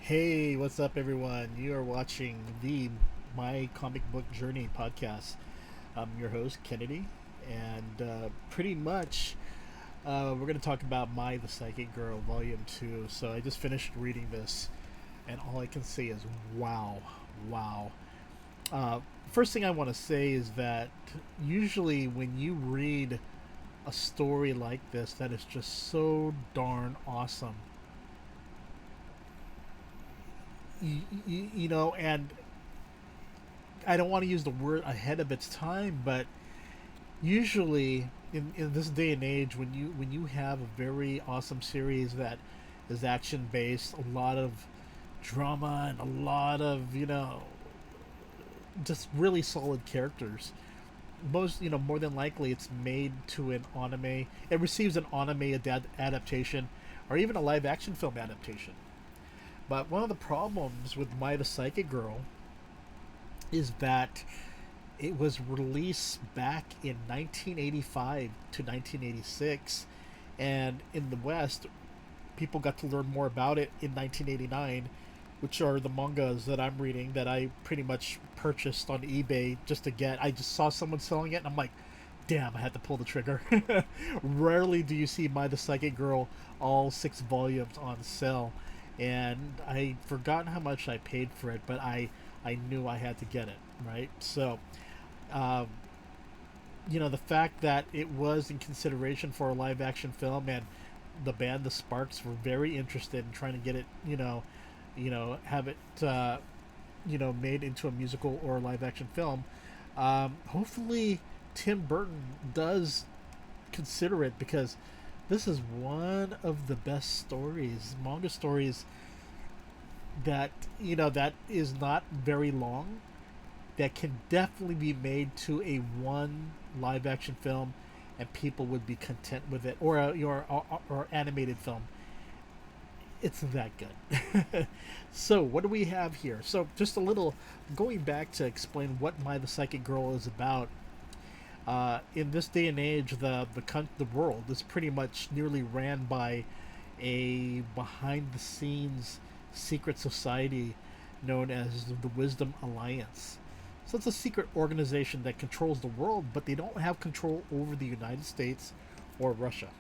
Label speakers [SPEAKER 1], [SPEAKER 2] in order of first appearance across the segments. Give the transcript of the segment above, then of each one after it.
[SPEAKER 1] Hey, what's up, everyone? You are watching the My Comic Book Journey podcast. I'm your host, Kennedy, and pretty much we're going to talk about My the Psychic Girl, Volume 2. So I just finished reading this, and all I can say is wow, wow. Uh, First thing I want to say is that usually when you read a story like this that is just so darn awesome, and I don't want to use the word ahead of its time, but usually in this day and age, when you have a very awesome series that is action based, a lot of drama and a lot of just really solid characters, most more than likely it's made to an anime. It receives an anime adaptation, or even a live action film adaptation. But one of the problems with My the Psychic Girl is that it was released back in 1985 to 1986, and in the West, people got to learn more about it in 1989, which are the mangas that I'm reading that I pretty much purchased on eBay just to get. I just saw someone selling it, and I'm like, damn, I had to pull the trigger. Rarely do you see My the Psychic Girl all 6 volumes on sale, and I forgotten how much I paid for it, but I knew I had to get it, right? So um, the fact that it was in consideration for a live action film, and the band the Sparks were very interested in trying to get it, have it, made into a musical or a live action film. Hopefully, Tim Burton does consider it, because this is one of the best stories, manga stories, that is not very long, that can definitely be made to a one live action film, and people would be content with it, or or animated film. It's that good. So what do we have here? So just a little going back to explain what My the Psychic Girl is about. In this day and age, the world is pretty much nearly ran by a behind the scenes secret society known as the Wisdom Alliance. So it's a secret organization that controls the world, but they don't have control over the United States or Russia.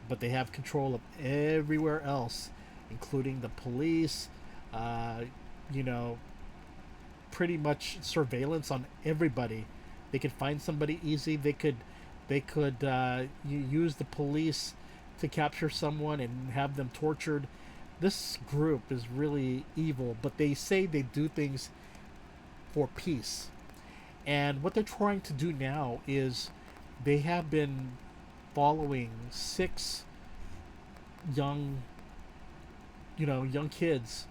[SPEAKER 1] But they have control of everywhere else, including the police, uh, you know, pretty much surveillance on everybody. They could find somebody easy. They could use the police to capture someone and have them tortured. This group is really evil, but they say they do things for peace. And what they're trying to do now is they have been following 6 young kids,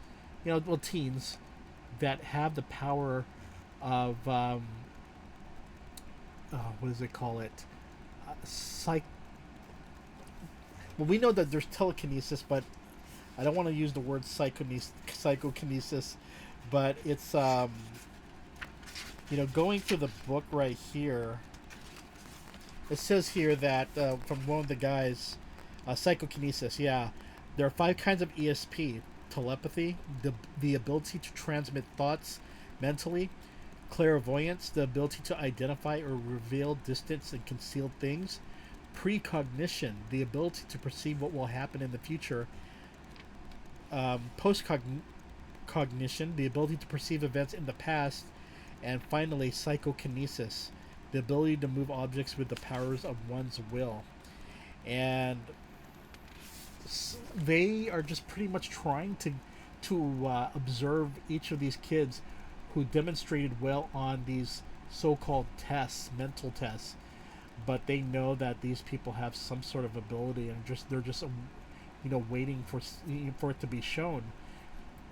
[SPEAKER 1] well, teens that have the power of what does it call it? Psych. Well, we know that there's telekinesis, but I don't want to use the word psychokinesis, but it's going through the book right here. It says here that from one of the guys, psychokinesis. Yeah, there are 5 kinds of ESP: telepathy, the ability to transmit thoughts mentally; clairvoyance, the ability to identify or reveal distant and concealed things; precognition, the ability to perceive what will happen in the future; postcognition, the ability to perceive events in the past; and finally, psychokinesis, the ability to move objects with the powers of one's will. And they are just pretty much trying to observe each of these kids who demonstrated well on these so-called tests, mental tests, but they know that these people have some sort of ability, and they're just waiting for it to be shown.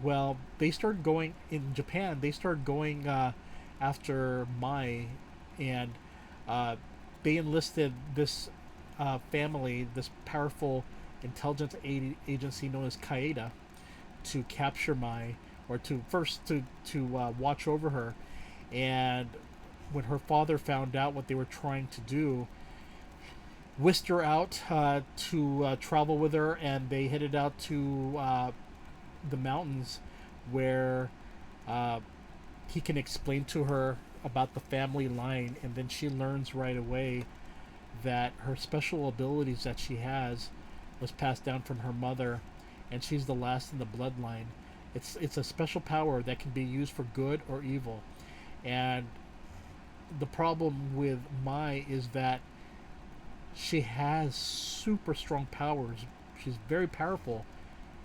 [SPEAKER 1] Well, they started going in Japan. They started going after Mai, and uh, they enlisted this family, this powerful intelligence agency known as Kaeda, to capture Mai, or to first to watch over her. And when her father found out what they were trying to do, whisked her out to travel with her, and they headed out to the mountains where uh, he can explain to her about the family line, and then she learns right away that her special abilities that she has was passed down from her mother, and she's the last in the bloodline. It's a special power that can be used for good or evil, and the problem with Mai is that she has super strong powers. She's very powerful.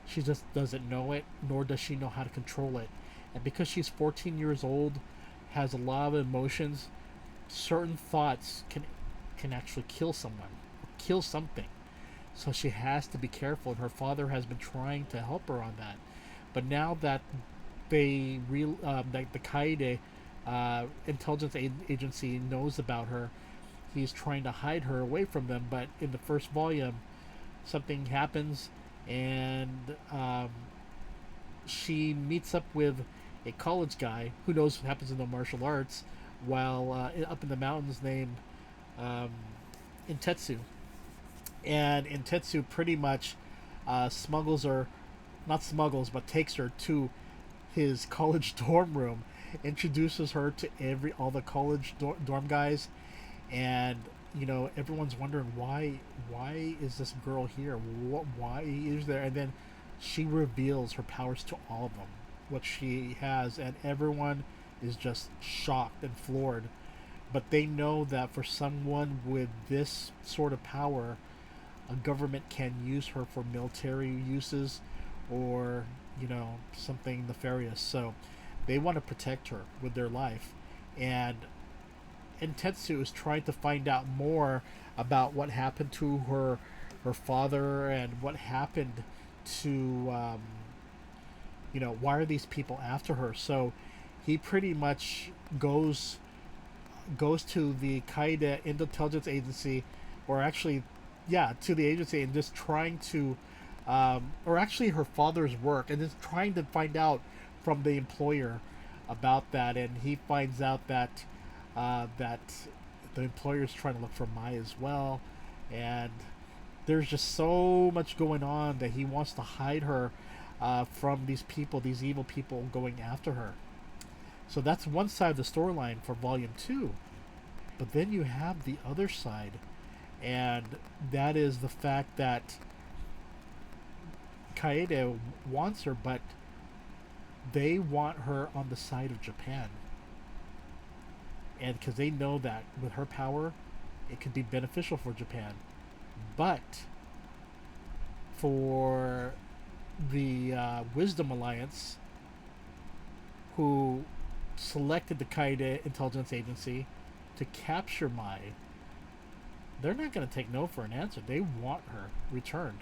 [SPEAKER 1] She just doesn't know it, nor does she know how to control it. And because she's 14 years old, has a lot of emotions, certain thoughts can actually kill someone, or kill something. So she has to be careful, and her father has been trying to help her on that. But now that like the KNDY intelligence agency knows about her, he's trying to hide her away from them. But in the first volume, something happens, and she meets up with a college guy who knows what happens in the martial arts while up in the mountains, named um, Intetsu. And Intetsu pretty much smuggles her, not smuggles, but takes her to his college dorm room, introduces her to all the college dorm guys, and everyone's wondering why is this girl here? Why is there? And then she reveals her powers to all of them, what she has, and everyone is just shocked and floored. But they know that for someone with this sort of power, a government can use her for military uses, or something nefarious. So they want to protect her with their life, and Tetsu is trying to find out more about what happened to her father, and what happened to why are these people after her. So he pretty much goes to the KNDY intelligence agency, or actually, yeah, to the agency, and just trying to or actually her father's work, and just trying to find out from the employer about that. And he finds out that that the employer is trying to look for Mai as well, and there's just so much going on that he wants to hide her from these people, these evil people going after her. So that's one side of the storyline for Volume 2. But then you have the other side, and that is the fact that KNDY wants her, but they want her on the side of Japan. And because they know that with her power, it could be beneficial for Japan. But for the Wisdom Alliance, who selected the KNDY intelligence agency to capture Mai, they're not going to take no for an answer. They want her returned.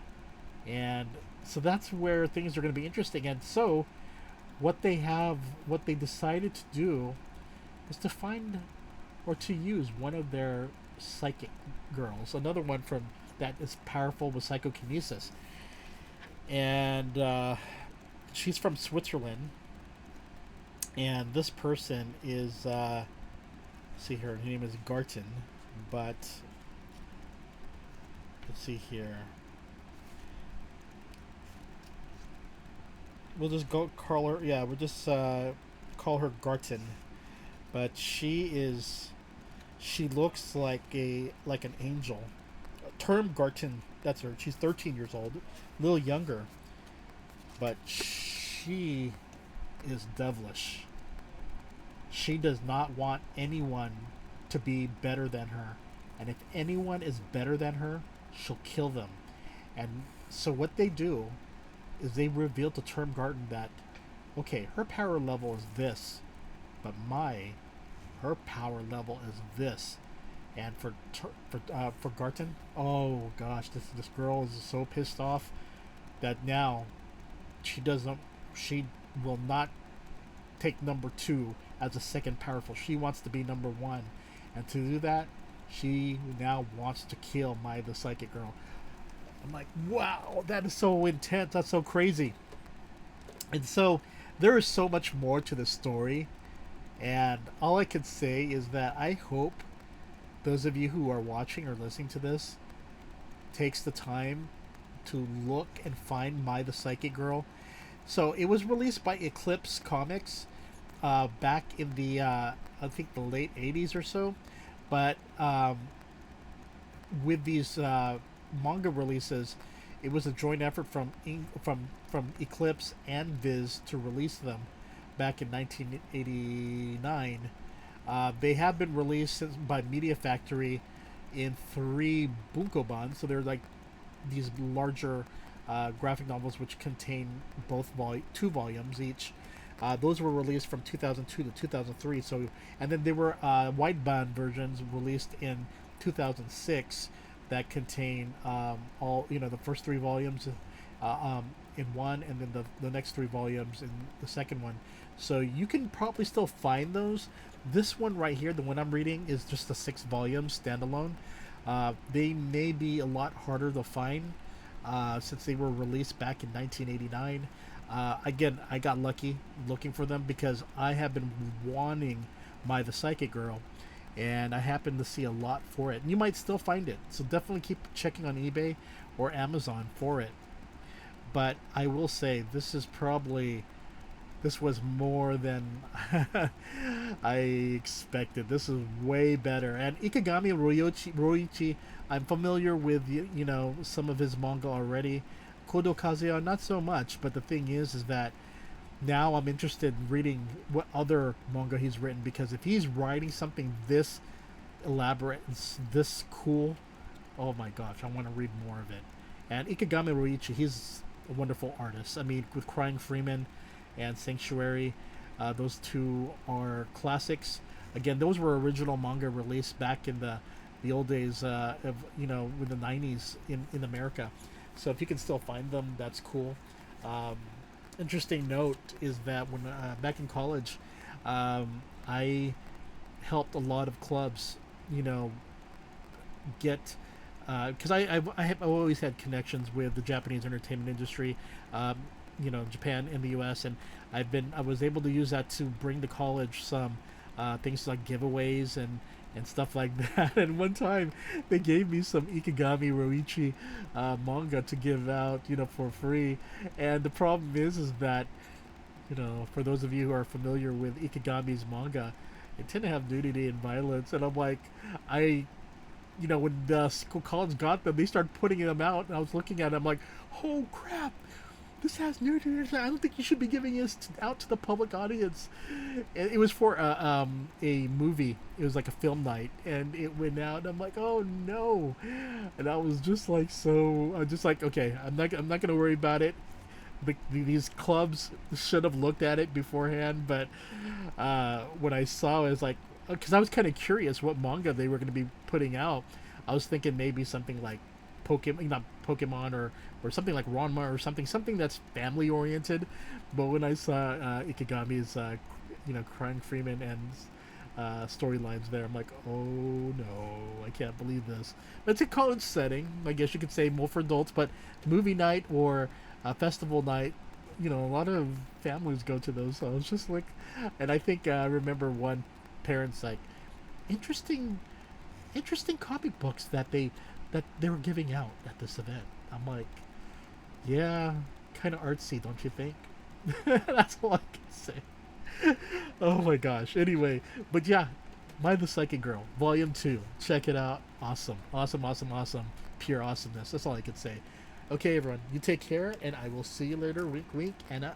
[SPEAKER 1] And so that's where things are going to be interesting. And so what they decided to do is to find, or to use, one of their psychic girls, another one from that is powerful with psychokinesis. And she's from Switzerland. And this person is, see here, her name is Garten, but let's see here. We'll just call her, yeah, we'll just call her Garten. But she looks like an angel. Term Garten, that's her. She's 13 years old, a little younger, but she is devilish. She does not want anyone to be better than her, and if anyone is better than her, she'll kill them. And so what they do is they reveal to Term Garten that, okay, her power level is this, but her power level is this. And for Garten, oh gosh, this girl is so pissed off that now she will not take number 2 as a second powerful. She wants to be number 1, and to do that, she now wants to kill Mai, the psychic girl. I'm like, wow, that is so intense. That's so crazy. And so there is so much more to the story, and all I can say is that I hope those of you who are watching or listening to this takes the time to look and find Mai, the psychic girl. So it was released by Eclipse Comics back in the I think the late '80s or so, but with these manga releases, it was a joint effort from Eclipse and Viz to release them back in 1989. They have been released since by Media Factory in 3 bunkobans, so they're like these larger graphic novels which contain both 2 volumes each. Those were released from 2002 to 2003. So, and then there were wideband versions released in 2006 that contain all the first 3 volumes in one, and then the next 3 volumes in the second one. So you can probably still find those. This one right here, the one I'm reading, is just a 6 volume standalone. They may be a lot harder to find since they were released back in 1989. Again, I got lucky looking for them because I have been wanting my The Psychic Girl, and I happened to see a lot for it. And you might still find it, so definitely keep checking on eBay or Amazon for it. But I will say this was more than I expected. This is way better. And Ikegami Ryoichi, I'm familiar with some of his manga already. Kudo Kazuya, not so much. But the thing is that now I'm interested in reading what other manga he's written, because if he's writing something this elaborate, this cool, oh my gosh, I want to read more of it. And Ikegami Ryoichi, he's a wonderful artist. I mean, with Crying Freeman and Sanctuary, those 2 are classics. Again, those were original manga released back in the old days of with the '90s in America. So if you can still find them, that's cool. Interesting note is that when back in college, I helped a lot of clubs, get because I've always had connections with the Japanese entertainment industry, Japan and the U.S., and I was able to use that to bring to college some things like giveaways and stuff like that. And one time they gave me some Ikegami Ryoichi manga to give out, for free. And the problem is that, for those of you who are familiar with Ikegami's manga, it tend to have nudity and violence. And I'm like, when the school college got them, they started putting them out, and I was looking at it, I'm like, oh crap, this has nudity. I don't think you should be giving this out to the public audience. It was for a movie. It was like a film night, and it went out. And I'm like, oh no! And I was just like, okay, I'm not gonna worry about it. These clubs should have looked at it beforehand, but when I saw it, I was like, because I was kind of curious what manga they were going to be putting out. I was thinking maybe something like not Pokemon or something like Ranma or something that's family oriented. But when I saw Ikegami's Crying Freeman and storylines there, I'm like, oh no, I can't believe this. But it's a college setting, I guess you could say, more for adults. But movie night or festival night, a lot of families go to those. So I was just like, and I think I remember one parent's like, interesting comic books that they were giving out at this event. I'm like, yeah, kind of artsy, don't you think? That's all I can say. Oh my gosh. Anyway, but yeah, The Psychic Girl, Volume 2. Check it out. Awesome. Pure awesomeness. That's all I can say. Okay, everyone, you take care, and I will see you later. Wink, wink, and